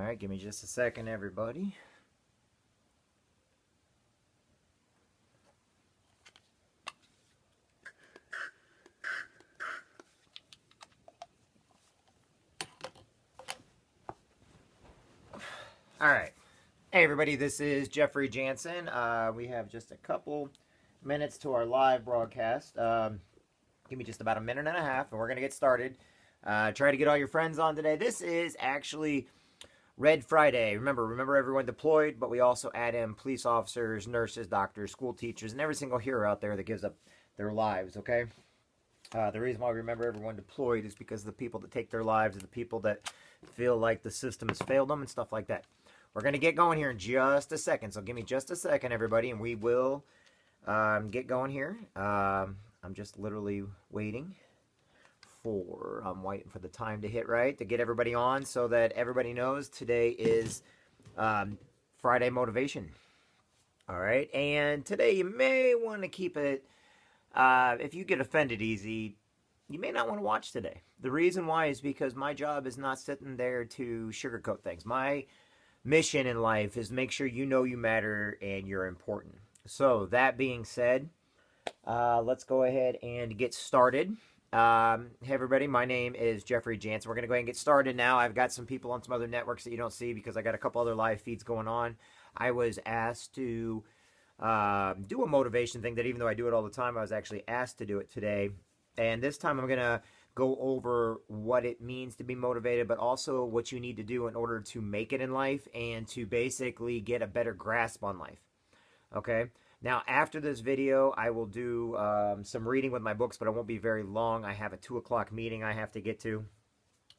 Alright, give me just a second, everybody. Alright. Hey, everybody, this is Jeffrey Jansen. We have just a couple minutes to our live broadcast. Give me just about a minute and a half, and we're going to get started. Try to get all your friends on today. This is actually Red Friday. Remember everyone deployed, but we also add in police officers, nurses, doctors, school teachers, and every single hero out there that gives up their lives, okay? The reason why we remember everyone deployed is because the people that take their lives are the people that feel like the system has failed them and stuff like that. We're going to get going here in just a second, so give me just a second, everybody, and we will get going here. I'm just literally waiting I'm waiting for the time to hit right to get everybody on so that everybody knows today is Friday motivation. All right, and today you may want to keep it, if you get offended easy, you may not want to watch today. The reason why is because my job is not sitting there to sugarcoat things. My mission in life is to make sure you know you matter and you're important. So that being said, let's go ahead and get started. Hey everybody, my name is Jeffrey Jansen. We're going to go ahead and get started now. I've got some people on some other networks that you don't see because I got a couple other live feeds going on. I was asked to do a motivation thing that even though I do it all the time, I was actually asked to do it today. And this time I'm going to go over what it means to be motivated, but also what you need to do in order to make it in life and to basically get a better grasp on life. Okay? Now, after this video, I will do some reading with my books, but it won't be very long. I have a 2 o'clock meeting I have to get to.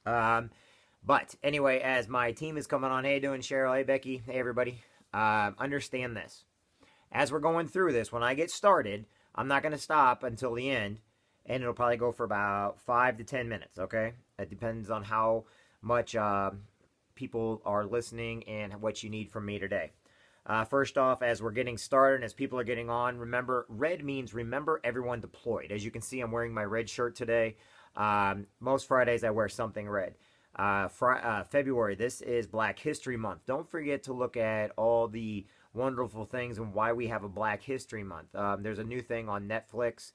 But anyway, as my team is coming on, hey, doing Cheryl, hey, Becky, hey, everybody, understand this. As we're going through this, when I get started, I'm not going to stop until the end, and it'll probably go for about 5 to 10 minutes, okay? It depends on how much people are listening and what you need from me today. First off, as we're getting started and as people are getting on, remember, red means remember everyone deployed. As you can see, I'm wearing my red shirt today. Most Fridays I wear something red. February, this is Black History Month. Don't forget to look at all the wonderful things and why we have a Black History Month. There's a new thing on Netflix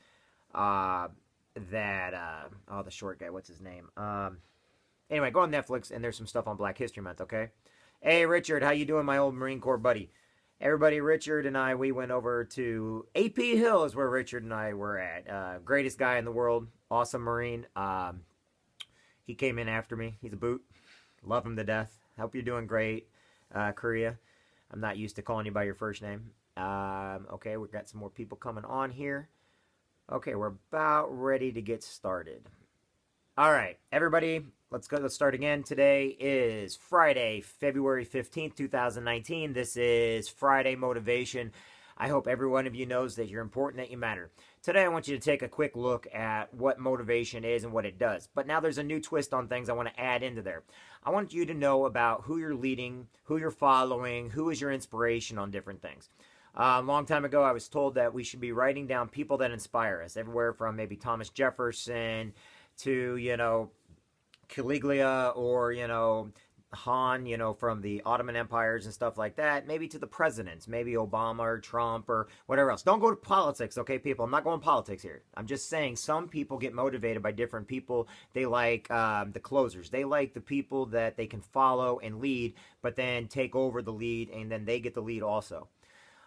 oh, the short guy, what's his name? Anyway, go on Netflix and there's some stuff on Black History Month, okay? Hey, Richard, how you doing, my old Marine Corps buddy? Everybody, Richard and I, we went over to AP Hill is where Richard and I were at. Greatest guy in the world, awesome Marine. He came in after me. He's a boot. Love him to death. Hope you're doing great, Korea. I'm not used to calling you by your first name. Okay, we've got some more people coming on here. Okay, we're about ready to get started. All right, everybody, let's go. Let's start again. Today is Friday, February 15th, 2019. This is Friday Motivation. I hope every one of you knows that you're important, that you matter. Today, I want you to take a quick look at what motivation is and what it does. But now there's a new twist on things I want to add into there. I want you to know about who you're leading, who you're following, who is your inspiration on different things. A long time ago, I was told that we should be writing down people that inspire us, everywhere from maybe Thomas Jefferson to, Caligula or, Han, from the Ottoman empires and stuff like that, maybe to the presidents, maybe Obama or Trump or whatever else. Don't go to politics, okay, people? I'm not going politics here. I'm just saying some people get motivated by different people. They like the closers. They like the people that they can follow and lead, but then take over the lead, and then they get the lead also.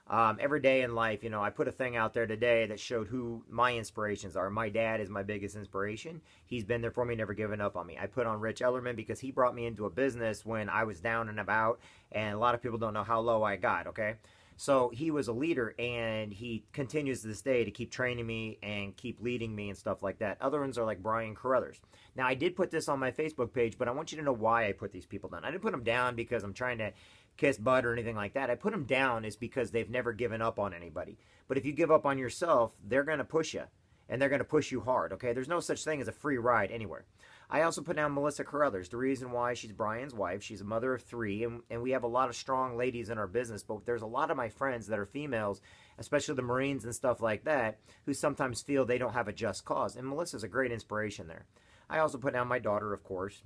Every day in life, I put a thing out there today that showed who my inspirations are. My dad is my biggest inspiration. He's been there for me, never given up on me. I put on Rich Ellerman because he brought me into a business when I was down and about, and a lot of people don't know how low I got, okay? So he was a leader, and he continues to this day to keep training me and keep leading me and stuff like that. Other ones are like Brian Carruthers. Now, I did put this on my Facebook page, but I want you to know why I put these people down. I didn't put them down because I'm trying to kiss butt or anything like that. I put them down is because they've never given up on anybody. But if you give up on yourself, they're going to push you, and they're going to push you hard, okay? There's no such thing as a free ride anywhere. I also put down Melissa Carruthers. The reason why, she's Brian's wife. She's a mother of 3, and we have a lot of strong ladies in our business, but there's a lot of my friends that are females, especially the Marines and stuff like that, who sometimes feel they don't have a just cause, and Melissa's a great inspiration there. I also put down my daughter, of course.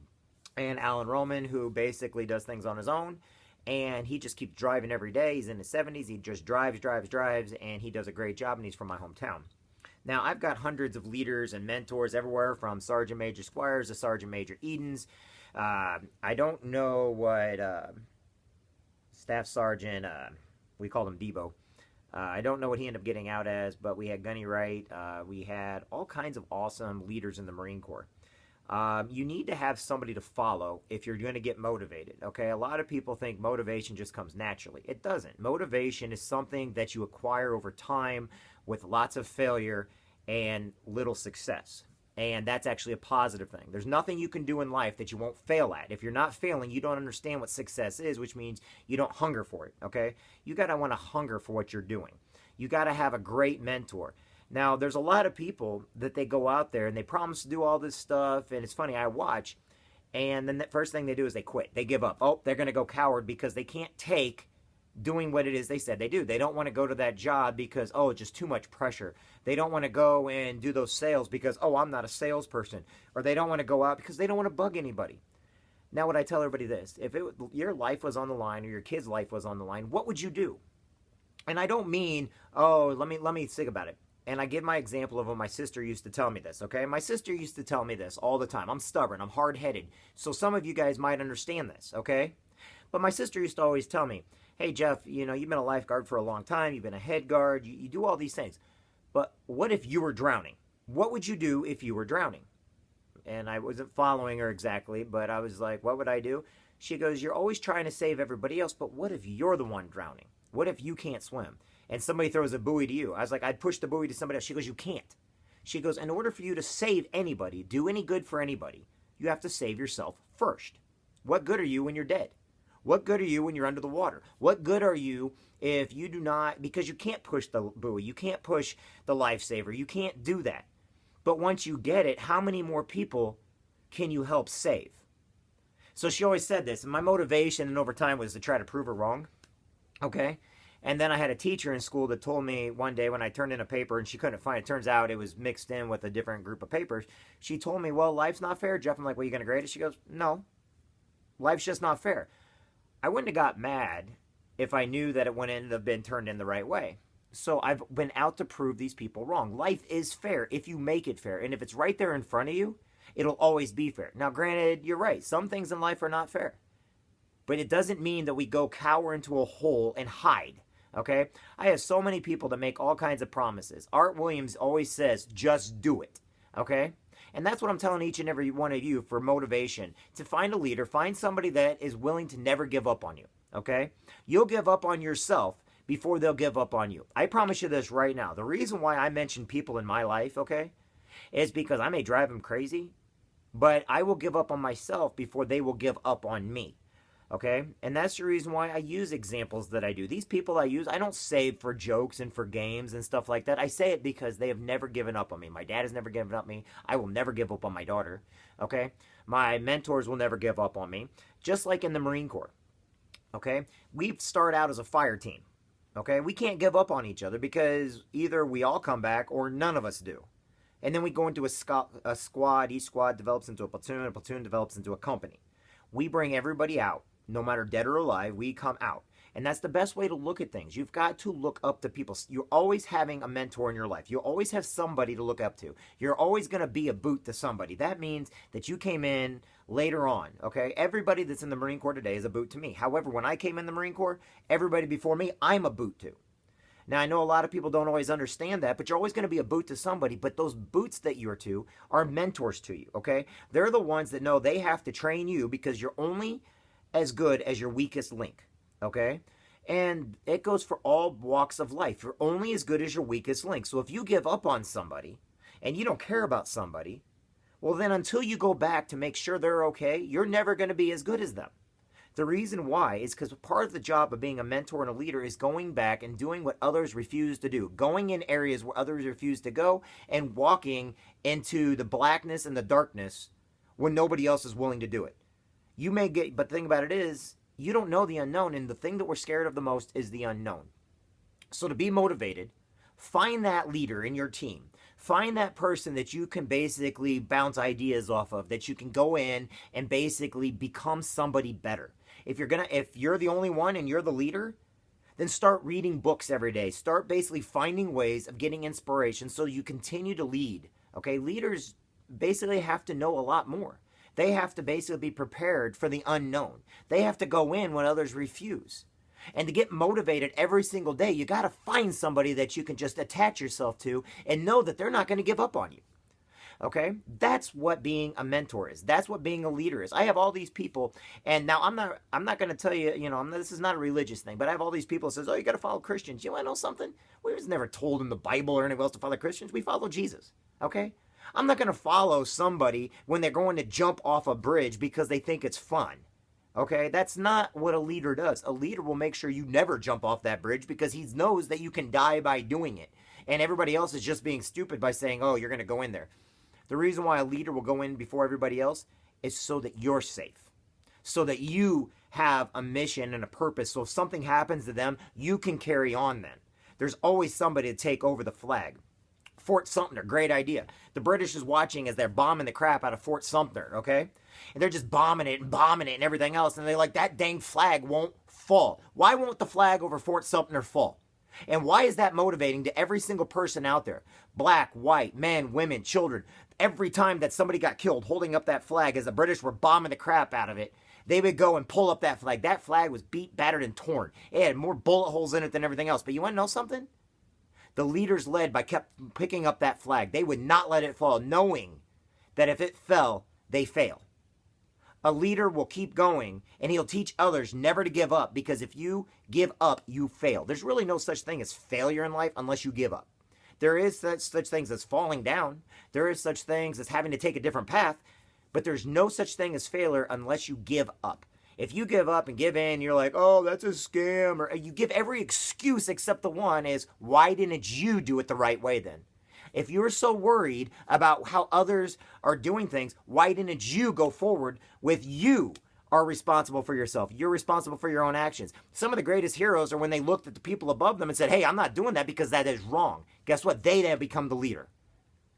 and Alan Roman, who basically does things on his own. And he just keeps driving every day. He's in his 70s. He just drives, and he does a great job, and he's from my hometown. Now, I've got hundreds of leaders and mentors everywhere, from Sergeant Major Squires to Sergeant Major Edens. I don't know what Staff Sergeant, we called him Debo. I don't know what he ended up getting out as, but we had Gunny Wright. We had all kinds of awesome leaders in the Marine Corps. You need to have somebody to follow if you're going to get motivated. Okay, a lot of people think motivation just comes naturally. It doesn't. Motivation is something that you acquire over time with lots of failure and little success. And that's actually a positive thing. There's nothing you can do in life that you won't fail at. If you're not failing, you don't understand what success is, which means you don't hunger for it. Okay, you got to want to hunger for what you're doing. You got to have a great mentor. Now, there's a lot of people that they go out there and they promise to do all this stuff, and it's funny, I watch, and then the first thing they do is they quit. They give up. Oh, they're going to go coward because they can't take doing what it is they said they do. They don't want to go to that job because, oh, it's just too much pressure. They don't want to go and do those sales because, oh, I'm not a salesperson. Or they don't want to go out because they don't want to bug anybody. Now, would I tell everybody this? If your life was on the line or your kid's life was on the line, what would you do? And I don't mean, oh, let me think about it. And I give my example of when my sister used to tell me this, okay? My sister used to tell me this all the time. I'm stubborn. I'm hard-headed. So some of you guys might understand this, okay? But my sister used to always tell me, hey, Jeff, you've been a lifeguard for a long time. You've been a head guard. You do all these things. But what if you were drowning? What would you do if you were drowning? And I wasn't following her exactly, but I was like, what would I do? She goes, you're always trying to save everybody else, but what if you're the one drowning? What if you can't swim? And somebody throws a buoy to you. I was like, I'd push the buoy to somebody else. She goes, you can't. She goes, in order for you to save anybody, do any good for anybody, you have to save yourself first. What good are you when you're dead? What good are you when you're under the water? What good are you if you do not, because you can't push the buoy, you can't push the lifesaver, you can't do that. But once you get it, how many more people can you help save? So she always said this, and my motivation and over time was to try to prove her wrong. Okay? And then I had a teacher in school that told me one day when I turned in a paper and she couldn't find it. Turns out it was mixed in with a different group of papers. She told me, well, life's not fair, Jeff. I'm like, well, you going to grade it? She goes, no, life's just not fair. I wouldn't have got mad if I knew that it wouldn't have been turned in the right way. So I've been out to prove these people wrong. Life is fair if you make it fair. And if it's right there in front of you, it'll always be fair. Now, granted, you're right. Some things in life are not fair. But it doesn't mean that we go cower into a hole and hide. Okay? I have so many people that make all kinds of promises. Art Williams always says, just do it. Okay? And that's what I'm telling each and every one of you for motivation. To find a leader, find somebody that is willing to never give up on you. Okay? You'll give up on yourself before they'll give up on you. I promise you this right now. The reason why I mention people in my life, okay, is because I may drive them crazy, but I will give up on myself before they will give up on me. Okay? And that's the reason why I use examples that I do. These people I use, I don't say for jokes and for games and stuff like that. I say it because they have never given up on me. My dad has never given up on me. I will never give up on my daughter. Okay? My mentors will never give up on me. Just like in the Marine Corps. Okay? We start out as a fire team. Okay? We can't give up on each other because either we all come back or none of us do. And then we go into a squad. Each squad develops into a platoon develops into a company. We bring everybody out. No matter dead or alive, we come out. And that's the best way to look at things. You've got to look up to people. You're always having a mentor in your life. You always have somebody to look up to. You're always going to be a boot to somebody. That means that you came in later on, okay? Everybody that's in the Marine Corps today is a boot to me. However, when I came in the Marine Corps, everybody before me, I'm a boot to. Now, I know a lot of people don't always understand that, but you're always going to be a boot to somebody. But those boots that you're to are mentors to you, okay? They're the ones that know they have to train you because you're only as good as your weakest link, okay? And it goes for all walks of life. You're only as good as your weakest link. So if you give up on somebody and you don't care about somebody, well, then until you go back to make sure they're okay, you're never going to be as good as them. The reason why is because part of the job of being a mentor and a leader is going back and doing what others refuse to do, going in areas where others refuse to go and walking into the blackness and the darkness when nobody else is willing to do it. You may get, but the thing about it is, you don't know the unknown, and the thing that we're scared of the most is the unknown. So to be motivated, find that leader in your team. Find that person that you can basically bounce ideas off of, that you can go in and basically become somebody better. If you're the only one and you're the leader, then start reading books every day. Start basically finding ways of getting inspiration so you continue to lead. Okay, leaders basically have to know a lot more. They have to basically be prepared for the unknown. They have to go in when others refuse. And to get motivated every single day, you got to find somebody that you can just attach yourself to and know that they're not going to give up on you. Okay? That's what being a mentor is. That's what being a leader is. I have all these people, and now I'm not going to tell you, this is not a religious thing, but I have all these people that says, "Oh, you got to follow Christians." You want to know something? We was never told in the Bible or anywhere else to follow Christians. We follow Jesus. Okay? I'm not going to follow somebody when they're going to jump off a bridge because they think it's fun. Okay, that's not what a leader does. A leader will make sure you never jump off that bridge because he knows that you can die by doing it. And everybody else is just being stupid by saying, "Oh, you're going to go in there." The reason why a leader will go in before everybody else is so that you're safe. So that you have a mission and a purpose. So if something happens to them, you can carry on then. There's always somebody to take over the flag. Fort Sumter, great idea. The British is watching as they're bombing the crap out of Fort Sumter, okay? And they're just bombing it and everything else. And they're like, that dang flag won't fall. Why won't the flag over Fort Sumter fall? And why is that motivating to every single person out there? Black, white, men, women, children. Every time that somebody got killed holding up that flag as the British were bombing the crap out of it, they would go and pull up that flag. That flag was beat, battered, and torn. It had more bullet holes in it than everything else. But you want to know something? The leaders led by kept picking up that flag. They would not let it fall, knowing that if it fell, they fail. A leader will keep going, and he'll teach others never to give up, because if you give up, you fail. There's really no such thing as failure in life unless you give up. There is such things as falling down. There is such things as having to take a different path, but there's no such thing as failure unless you give up. If you give up and give in, you're like, "Oh, that's a scam," or you give every excuse except the one is, why didn't you do it the right way then? If you're so worried about how others are doing things, why didn't you go forward with you are responsible for yourself? You're responsible for your own actions. Some of the greatest heroes are when they looked at the people above them and said, "Hey, I'm not doing that because that is wrong." Guess what? They then become the leader.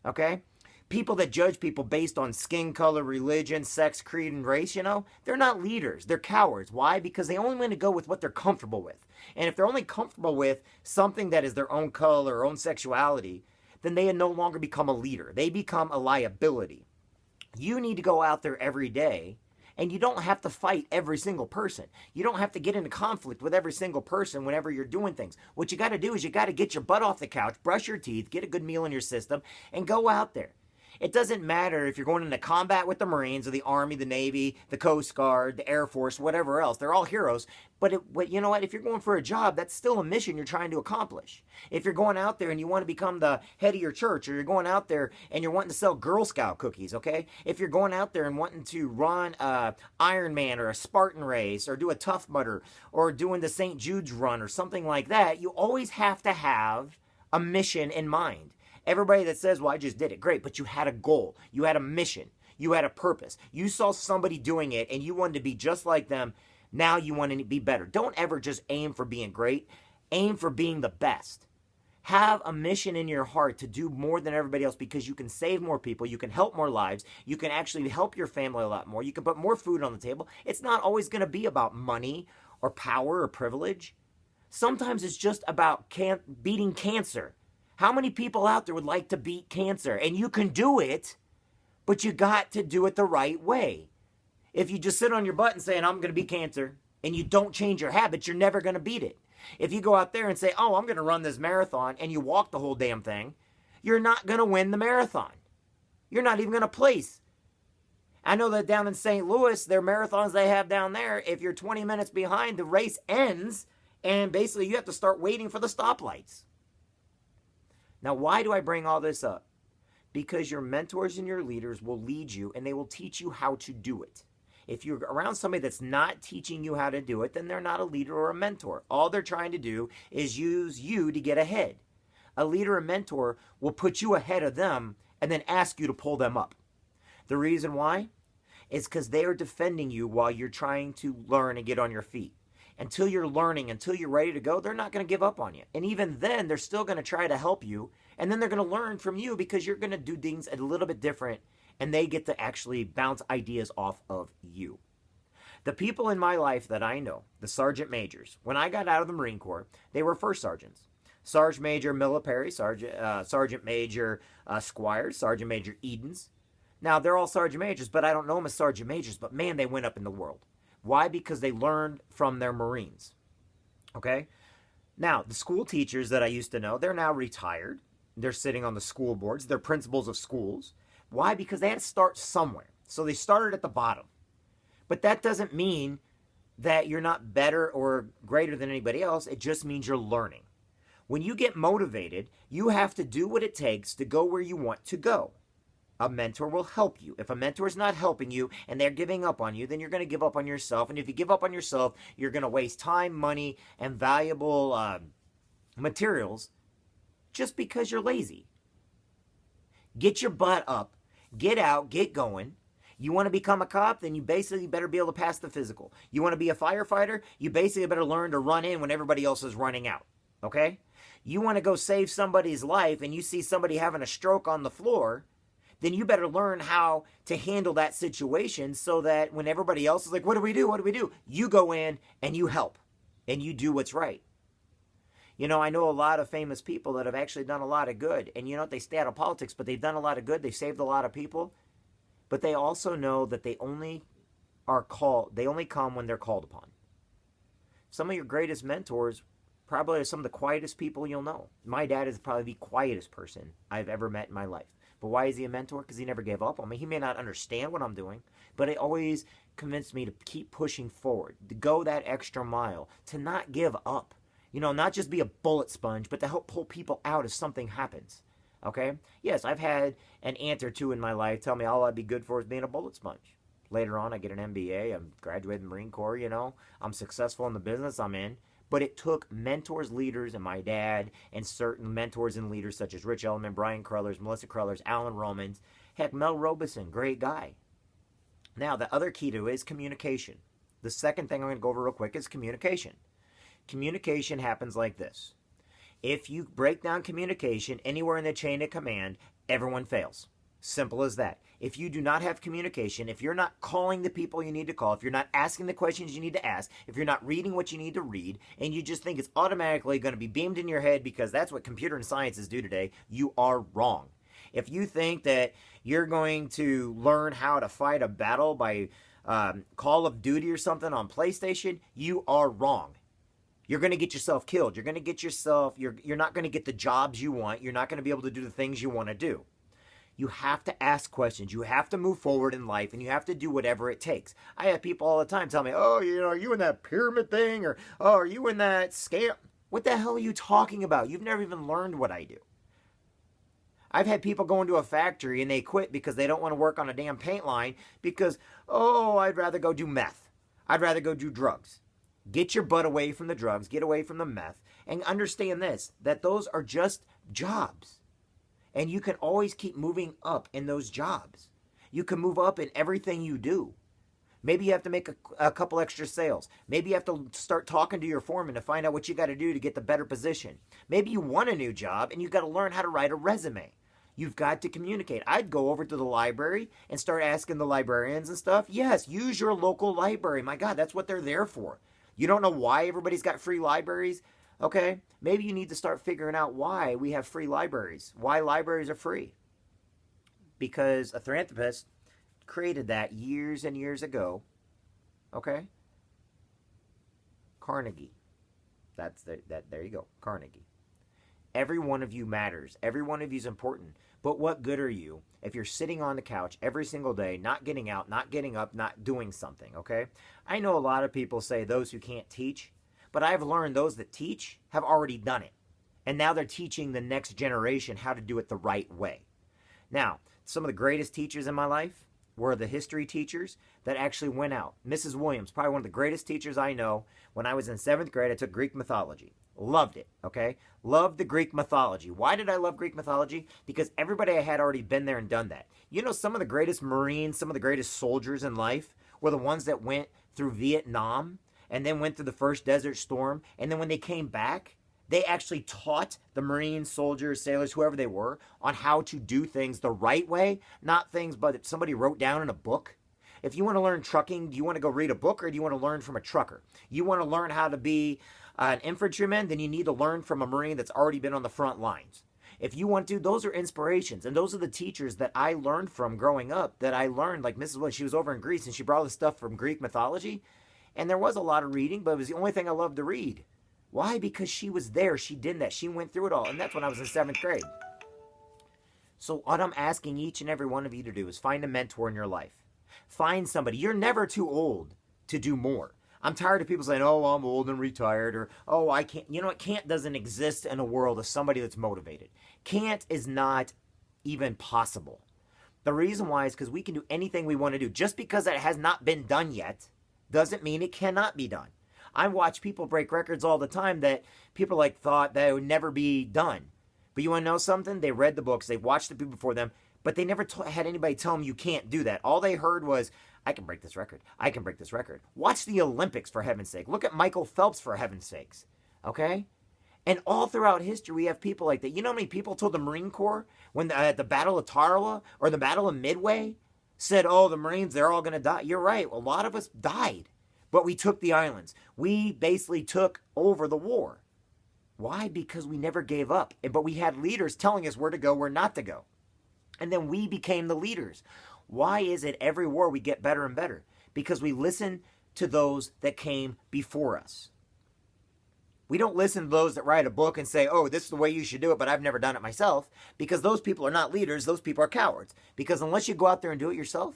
Okay? People that judge people based on skin color, religion, sex, creed, and race, they're not leaders. They're cowards. Why? Because they only want to go with what they're comfortable with. And if they're only comfortable with something that is their own color or own sexuality, then they no longer become a leader. They become a liability. You need to go out there every day, and you don't have to fight every single person. You don't have to get into conflict with every single person whenever you're doing things. What you got to do is you got to get your butt off the couch, brush your teeth, get a good meal in your system, and go out there. It doesn't matter if you're going into combat with the Marines or the Army, the Navy, the Coast Guard, the Air Force, whatever else. They're all heroes. But you know what? If you're going for a job, that's still a mission you're trying to accomplish. If you're going out there and you want to become the head of your church, or you're going out there and you're wanting to sell Girl Scout cookies, okay? If you're going out there and wanting to run a Ironman or a Spartan race or do a Tough Mudder or doing the St. Jude's run or something like that, you always have to have a mission in mind. Everybody that says, "Well, I just did it," great, but you had a goal. You had a mission. You had a purpose. You saw somebody doing it and you wanted to be just like them. Now you want to be better. Don't ever just aim for being great. Aim for being the best. Have a mission in your heart to do more than everybody else, because you can save more people. You can help more lives. You can actually help your family a lot more. You can put more food on the table. It's not always going to be about money or power or privilege. Sometimes it's just about beating cancer. How many people out there would like to beat cancer? And you can do it, but you got to do it the right way. If you just sit on your butt and say, "I'm going to beat cancer," and you don't change your habits, you're never going to beat it. If you go out there and say, "Oh, I'm going to run this marathon," and you walk the whole damn thing, you're not going to win the marathon. You're not even going to place. I know that down in St. Louis, their marathons they have down there, if you're 20 minutes behind, the race ends, and basically you have to start waiting for the stoplights. Now, why do I bring all this up? Because your mentors and your leaders will lead you, and they will teach you how to do it. If you're around somebody that's not teaching you how to do it, then they're not a leader or a mentor. All they're trying to do is use you to get ahead. A leader or mentor will put you ahead of them and then ask you to pull them up. The reason why is because they are defending you while you're trying to learn and get on your feet. until you're learning, until you're ready to go, they're not going to give up on you. And even then, they're still going to try to help you. And then they're going to learn from you because you're going to do things a little bit different. And they get to actually bounce ideas off of you. The people in my life that I know, the sergeant majors, when I got out of the Marine Corps, they were first sergeants. Sergeant Major Military, Sergeant Major Squires, Sergeant Major Edens. Now, they're all sergeant majors, but I don't know them as sergeant majors. But man, they went up in the world. Why? Because they learned from their Marines. Okay? Now, the school teachers that I used to know, they're now retired. They're sitting on the school boards. They're principals of schools. Why? Because they had to start somewhere. So they started at the bottom. But that doesn't mean that you're not better or greater than anybody else. It just means you're learning. When you get motivated, you have to do what it takes to go where you want to go. A mentor will help you. If a mentor is not helping you and they're giving up on you, then you're going to give up on yourself. And if you give up on yourself, you're going to waste time, money, and valuable materials just because you're lazy. Get your butt up. Get out. Get going. You want to become a cop? Then you basically better be able to pass the physical. You want to be a firefighter? You basically better learn to run in when everybody else is running out. Okay? You want to go save somebody's life and you see somebody having a stroke on the floor, then you better learn how to handle that situation so that when everybody else is like, what do we do? What do we do? You go in and you help and you do what's right. You know, I know a lot of famous people that have actually done a lot of good. And you know, they stay out of politics, but they've done a lot of good. They've saved a lot of people. But they also know that they only come when they're called upon. Some of your greatest mentors probably are some of the quietest people you'll know. My dad is probably the quietest person I've ever met in my life. But why is he a mentor? Because he never gave up on me. He may not understand what I'm doing, but it always convinced me to keep pushing forward, to go that extra mile, to not give up. You know, not just be a bullet sponge, but to help pull people out if something happens. Okay? Yes, I've had an aunt or two in my life tell me all I'd be good for is being a bullet sponge. Later on, I get an MBA. I'm graduated in the Marine Corps, you know. I'm successful in the business I'm in. But it took mentors, leaders, and my dad, and certain mentors and leaders such as Rich Elliman, Brian Crullers, Melissa Crullers, Alan Romans, heck, Mel Robeson, great guy. Now, the other key to it is communication. The second thing I'm going to go over real quick is communication. Communication happens like this. If you break down communication anywhere in the chain of command, everyone fails. Simple as that. If you do not have communication, if you're not calling the people you need to call, if you're not asking the questions you need to ask, if you're not reading what you need to read, and you just think it's automatically going to be beamed in your head because that's what computer and sciences do today, you are wrong. If you think that you're going to learn how to fight a battle by Call of Duty or something on PlayStation, you are wrong. You're going to get yourself killed. You're going to get yourself, you're not going to get the jobs you want. You're not going to be able to do the things you want to do. You have to ask questions. You have to move forward in life, and you have to do whatever it takes. I have people all the time tell me, oh, you know, are you in that pyramid thing? Or, oh, are you in that scam? What the hell are you talking about? You've never even learned what I do. I've had people go into a factory and they quit because they don't want to work on a damn paint line because, oh, I'd rather go do meth. I'd rather go do drugs. Get your butt away from the drugs. Get away from the meth. And understand this, that those are just jobs. And you can always keep moving up in those jobs. You can move up in everything you do. Maybe you have to make a couple extra sales. Maybe you have to start talking to your foreman to find out what you got to do to get the better position. Maybe you want a new job and you've got to learn how to write a resume. You've got to communicate. I'd go over to the library and start asking the librarians and stuff. Yes, use your local library. My God, that's what they're there for. You don't know why everybody's got free libraries? Okay, maybe you need to start figuring out why we have free libraries, why libraries are free. Because a philanthropist created that years and years ago. Okay? Carnegie. There you go, Carnegie. Every one of you matters. Every one of you is important. But what good are you if you're sitting on the couch every single day, not getting out, not getting up, not doing something, okay? I know a lot of people say those who can't teach, but I've learned those that teach have already done it. And now they're teaching the next generation how to do it the right way. Now, some of the greatest teachers in my life were the history teachers that actually went out. Mrs. Williams, probably one of the greatest teachers I know. When I was in 7th grade, I took Greek mythology. Loved it, okay? Loved the Greek mythology. Why did I love Greek mythology? Because everybody I had already been there and done that. You know, some of the greatest Marines, some of the greatest soldiers in life were the ones that went through Vietnam and then went through the first Desert Storm. And then when they came back, they actually taught the Marines, soldiers, sailors, whoever they were, on how to do things the right way, not things but somebody wrote down in a book. If you want to learn trucking, do you want to go read a book or do you want to learn from a trucker? You want to learn how to be an infantryman, then you need to learn from a Marine that's already been on the front lines. If you want to, those are inspirations. And those are the teachers that I learned from growing up, that I learned, like Mrs. Wood, she was over in Greece and she brought all this stuff from Greek mythology. And there was a lot of reading, but it was the only thing I loved to read. Why? Because she was there. She did that. She went through it all. And that's when I was in 7th grade. So what I'm asking each and every one of you to do is find a mentor in your life. Find somebody. You're never too old to do more. I'm tired of people saying, oh, I'm old and retired, or, oh, I can't. You know what? Can't doesn't exist in a world of somebody that's motivated. Can't is not even possible. The reason why is because we can do anything we want to do. Just because it has not been done yet doesn't mean it cannot be done. I watch people break records all the time that people like thought that it would never be done. But you want to know something? They read the books, they watched the people before them, but they never had anybody tell them you can't do that. All they heard was, I can break this record. I can break this record. Watch the Olympics, for heaven's sake. Look at Michael Phelps, for heaven's sakes. Okay? And all throughout history, we have people like that. You know how many people told the Marine Corps when at the Battle of Tarawa or the Battle of Midway said, oh, the Marines, they're all going to die. You're right. A lot of us died. But we took the islands. We basically took over the war. Why? Because we never gave up. But we had leaders telling us where to go, where not to go. And then we became the leaders. Why is it every war we get better and better? Because we listen to those that came before us. We don't listen to those that write a book and say, oh, this is the way you should do it, but I've never done it myself. Because those people are not leaders. Those people are cowards. Because unless you go out there and do it yourself,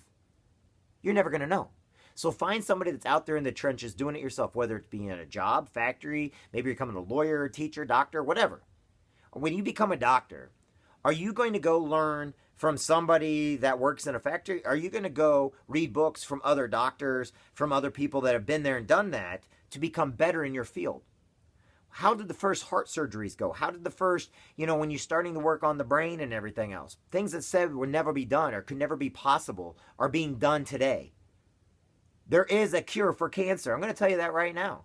you're never going to know. So find somebody that's out there in the trenches doing it yourself, whether it's being in a job, factory, maybe you're becoming a lawyer, teacher, doctor, whatever. When you become a doctor, are you going to go learn from somebody that works in a factory? Are you going to go read books from other doctors, from other people that have been there and done that to become better in your field? How did the first heart surgeries go? How did the first, when you're starting to work on the brain and everything else? Things that said would never be done or could never be possible are being done today. There is a cure for cancer. I'm going to tell you that right now.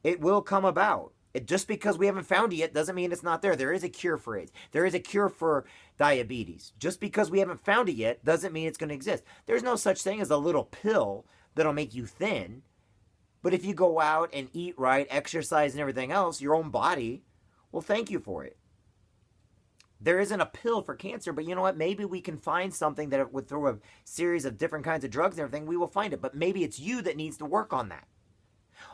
It will come about. Just because we haven't found it yet doesn't mean it's not there. There is a cure for AIDS. There is a cure for diabetes. Just because we haven't found it yet doesn't mean it's going to exist. There's no such thing as a little pill that'll make you thin. But if you go out and eat right, exercise and everything else, your own body will thank you for it. There isn't a pill for cancer, but you know what? Maybe we can find something that would through a series of different kinds of drugs and everything, we will find it. But maybe it's you that needs to work on that.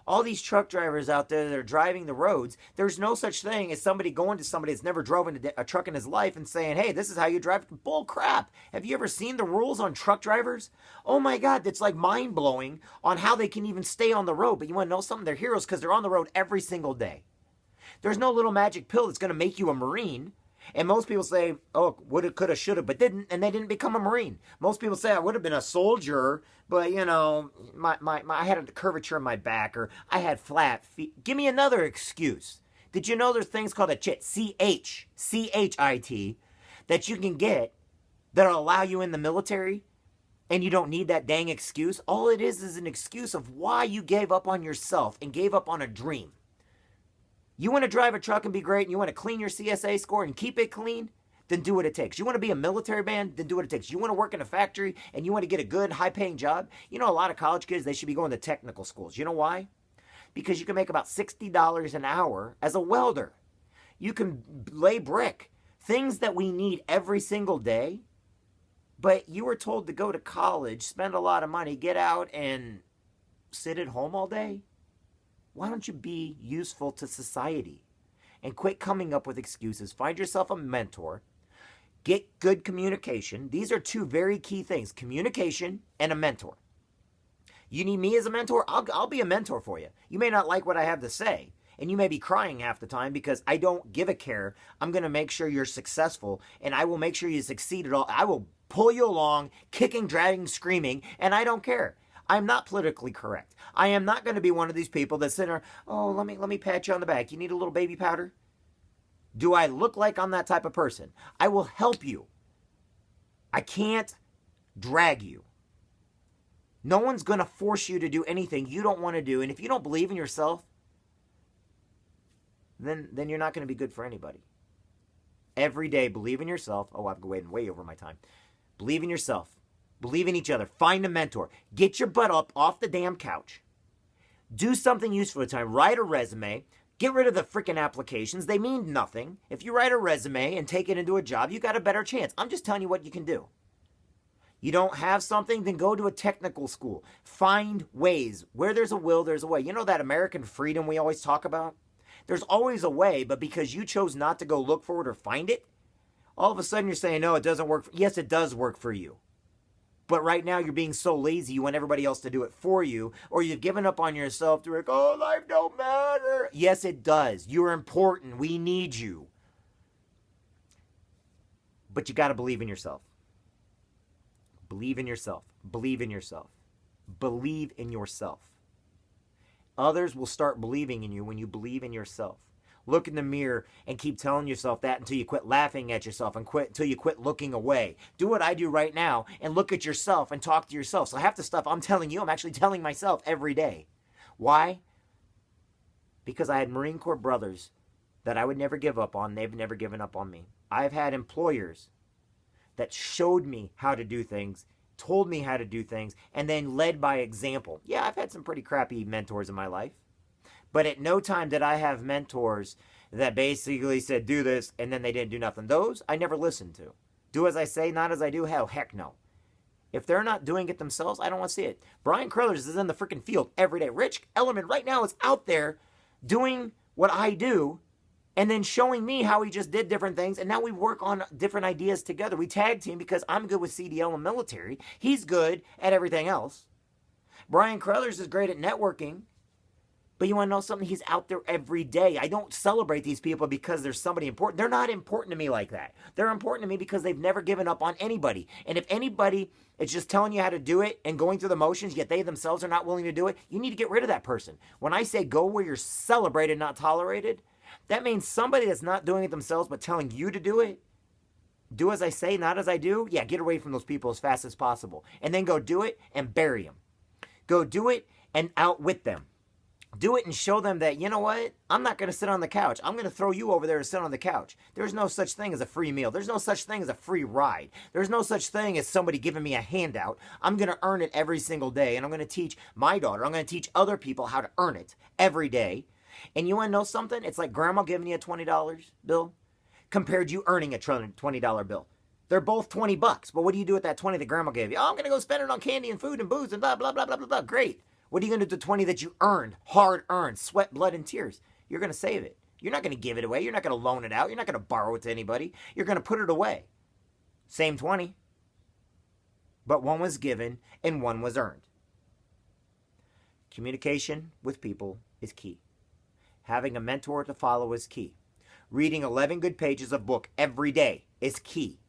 All these truck drivers out there that are driving the roads, there's no such thing as somebody going to somebody that's never driven a truck in his life and saying, hey, this is how you drive. Bull crap. Have you ever seen the rules on truck drivers? Oh my God, it's like mind-blowing on how they can even stay on the road. But you want to know something? They're heroes because they're on the road every single day. There's no little magic pill that's going to make you a Marine. And most people say, oh, woulda, coulda, shoulda, but didn't, and they didn't become a Marine. Most people say, I would have been a soldier, but, I had a curvature in my back, or I had flat feet. Give me another excuse. Did you know there's things called a CHIT, C-H-I-T, that you can get that'll allow you in the military, and you don't need that dang excuse? All it is an excuse of why you gave up on yourself and gave up on a dream. You want to drive a truck and be great, and you want to clean your CSA score and keep it clean? Then do what it takes. You want to be a military man? Then do what it takes. You want to work in a factory and you want to get a good, high-paying job? A lot of college kids, they should be going to technical schools. You know why? Because you can make about $60 an hour as a welder. You can lay brick. Things that we need every single day. But you were told to go to college, spend a lot of money, get out and sit at home all day? Why don't you be useful to society and quit coming up with excuses? Find yourself a mentor. Get good communication. These are two very key things, communication and a mentor. You need me as a mentor? I'll be a mentor for you. You may not like what I have to say, and you may be crying half the time because I don't give a care. I'm going to make sure you're successful, and I will make sure you succeed at all. I will pull you along, kicking, dragging, screaming, and I don't care. I'm not politically correct. I am not going to be one of these people that sit there, oh, let me pat you on the back. You need a little baby powder? Do I look like I'm that type of person? I will help you. I can't drag you. No one's going to force you to do anything you don't want to do. And if you don't believe in yourself, then you're not going to be good for anybody. Every day, believe in yourself. Oh, I've gone way over my time. Believe in yourself. Believe in each other. Find a mentor. Get your butt up off the damn couch. Do something useful with time. Write a resume. Get rid of the freaking applications. They mean nothing. If you write a resume and take it into a job, you got a better chance. I'm just telling you what you can do. You don't have something, then go to a technical school. Find ways. Where there's a will, there's a way. You know that American freedom we always talk about? There's always a way, but because you chose not to go look for it or find it, all of a sudden you're saying, no, it doesn't work. Yes, it does work for you. But right now you're being so lazy, you want everybody else to do it for you, or you've given up on yourself to like, oh, life don't matter. Yes, it does. You're important. We need you. But you got to believe in yourself. Believe in yourself. Believe in yourself. Believe in yourself. Others will start believing in you when you believe in yourself. Look in the mirror and keep telling yourself that until you quit laughing at yourself and until you quit looking away. Do what I do right now and look at yourself and talk to yourself. So half the stuff I'm telling you, I'm actually telling myself every day. Why? Because I had Marine Corps brothers that I would never give up on. They've never given up on me. I've had employers that showed me how to do things, told me how to do things, and then led by example. Yeah, I've had some pretty crappy mentors in my life. But at no time did I have mentors that basically said, do this, and then they didn't do nothing. Those I never listened to. Do as I say, not as I do. Hell, heck no. If they're not doing it themselves, I don't want to see it. Brian Crothers is in the freaking field every day. Rich Ellerman right now is out there doing what I do and then showing me how he just did different things. And now we work on different ideas together. We tag team because I'm good with CDL and military. He's good at everything else. Brian Crothers is great at networking. But you want to know something? He's out there every day. I don't celebrate these people because there's somebody important. They're not important to me like that. They're important to me because they've never given up on anybody. And if anybody is just telling you how to do it and going through the motions, yet they themselves are not willing to do it, you need to get rid of that person. When I say go where you're celebrated, not tolerated, that means somebody that's not doing it themselves but telling you to do it. Do as I say, not as I do. Yeah, get away from those people as fast as possible. And then go do it and bury them. Go do it and outwit them. Do it and show them that, you know what? I'm not going to sit on the couch. I'm going to throw you over there to sit on the couch. There's no such thing as a free meal. There's no such thing as a free ride. There's no such thing as somebody giving me a handout. I'm going to earn it every single day. And I'm going to teach my daughter. I'm going to teach other people how to earn it every day. And you want to know something? It's like grandma giving you a $20 bill compared to you earning a $20 bill. They're both $20. But what do you do with that 20 that grandma gave you? Oh, I'm going to go spend it on candy and food and booze and blah, blah, blah, blah, blah, blah. Great. What are you going to do with the 20 that you earned, hard earned, sweat, blood, and tears? You're going to save it. You're not going to give it away. You're not going to loan it out. You're not going to borrow it to anybody. You're going to put it away. Same 20. But one was given and one was earned. Communication with people is key. Having a mentor to follow is key. Reading 11 good pages of book every day is key.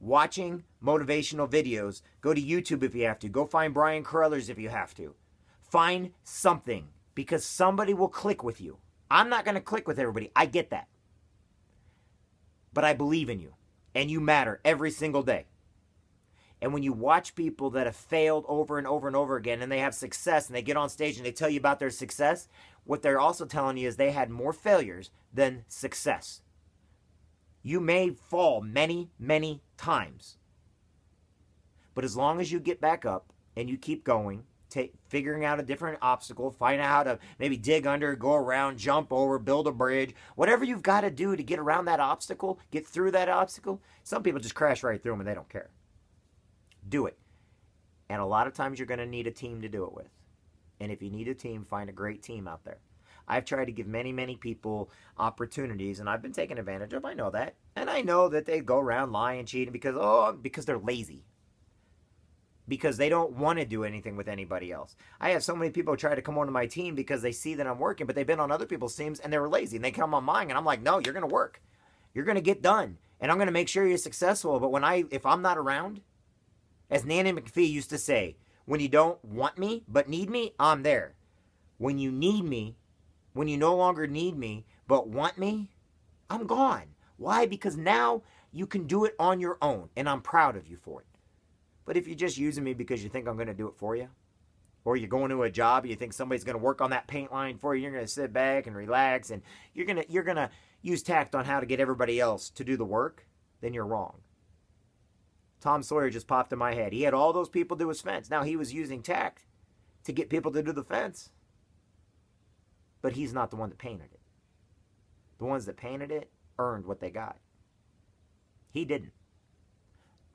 Watching motivational videos. Go to YouTube if you have to. Go find Brian Crothers if you have to. Find something because somebody will click with you. I'm not going to click with everybody. I get that. But I believe in you. And you matter every single day. And when you watch people that have failed over and over and over again and they have success and they get on stage and they tell you about their success, what they're also telling you is they had more failures than success. You may fall many, many times. But as long as you get back up and you keep going, figuring out a different obstacle, find out how to maybe dig under, go around, jump over, build a bridge, whatever you've got to do to get around that obstacle, get through that obstacle. Some people just crash right through them and they don't care. Do it. And a lot of times you're going to need a team to do it with. And if you need a team, find a great team out there. I've tried to give many, many people opportunities, and I've been taken advantage of. I know that. And I know that they go around lying, cheating because they're lazy. Because they don't want to do anything with anybody else. I have so many people try to come onto my team because they see that I'm working, but they've been on other people's teams and they were lazy. And they come on mine, and I'm like, no, you're going to work. You're going to get done. And I'm going to make sure you're successful. But if I'm not around, as Nanny McPhee used to say, when you don't want me but need me, I'm there. When you need me, when you no longer need me but want me, I'm gone. Why? Because now you can do it on your own, and I'm proud of you for it. But if you're just using me because you think I'm going to do it for you, or you're going to a job, you think somebody's going to work on that paint line for you, you're going to sit back and relax, and you're going to use tact on how to get everybody else to do the work, then you're wrong. Tom Sawyer just popped in my head. He had all those people do his fence. Now he was using tact to get people to do the fence. But he's not the one that painted it. The ones that painted it earned what they got. He didn't.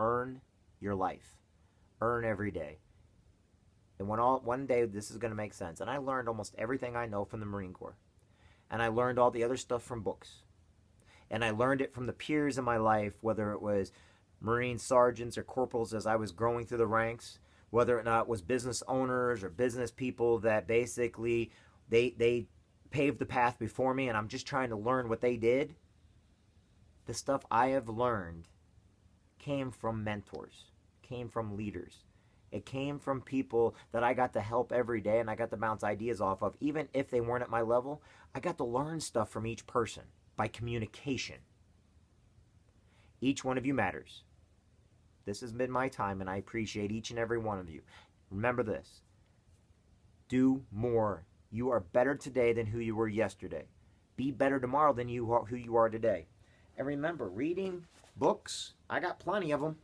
Earn your life. Earn every day. And one day this is going to make sense. And I learned almost everything I know from the Marine Corps. And I learned all the other stuff from books. And I learned it from the peers in my life, whether it was Marine sergeants or corporals as I was growing through the ranks, whether or not it was business owners or business people that basically they paved the path before me, and I'm just trying to learn what they did. The stuff I have learned came from mentors, came from leaders. It came from people that I got to help every day, and I got to bounce ideas off of. Even if they weren't at my level, I got to learn stuff from each person by communication. Each one of you matters. This has been my time, and I appreciate each and every one of you. Remember this. Do more. You are better today than who you were yesterday. Be better tomorrow than who you are today. And remember, reading books, I got plenty of them.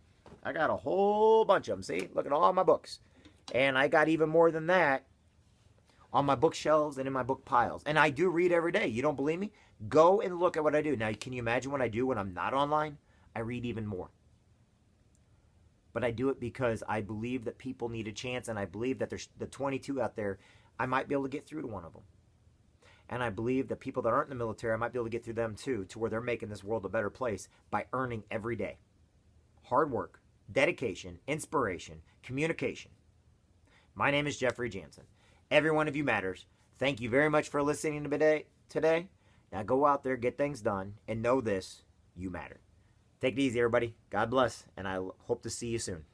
I got a whole bunch of them. See? Look at all my books. And I got even more than that on my bookshelves and in my book piles. And I do read every day. You don't believe me? Go and look at what I do. Now, can you imagine what I do when I'm not online? I read even more. But I do it because I believe that people need a chance, and I believe that there's the 22 out there, I might be able to get through to one of them. And I believe that people that aren't in the military, I might be able to get through them too, to where they're making this world a better place by earning every day. Hard work, dedication, inspiration, communication. My name is Jeffrey Jansen. Every one of you matters. Thank you very much for listening today. Now go out there, get things done, and know this, you matter. Take it easy, everybody. God bless, and I hope to see you soon.